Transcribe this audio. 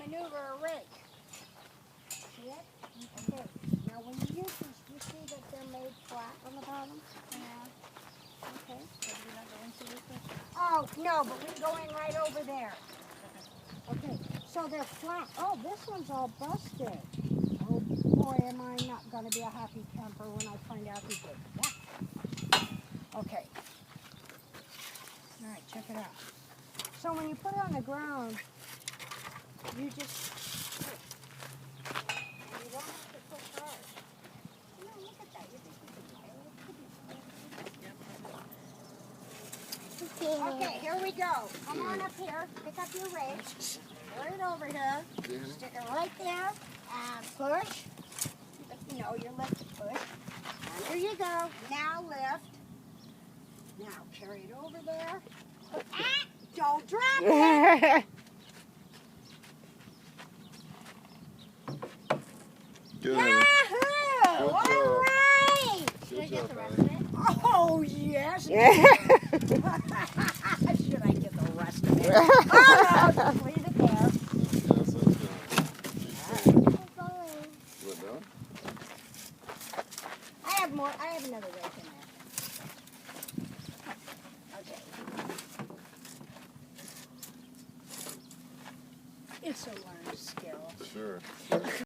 maneuver a rake. See it? Okay. Now when you use these, you see that they're made flat on the bottom? Yeah. Okay. So do we not go into this one? Oh, no, but we go in right over there. Okay, so they're flat. Oh, this one's all busted. Oh boy, am I not going to be a happy camper when I find out who did that. Okay. All right, check it out. So when you put it on the ground, you just... You don't have to push hard. No, look at that. You think you can do it? Okay, here we go. Come on up here. Pick up your rake. Put it over here. Stick it right there. And push. You know, your lift to push. And there you go. Now lift. Now carry it over there. Ah, don't drop it. Good. Yahoo! Good All job. right. Should I Good get job, the rest Patty. of it? Oh, yes. Should I get the rest of it? Oh, no. Just leave it there. Yes, that's good. What, done? I have more. I have another rake.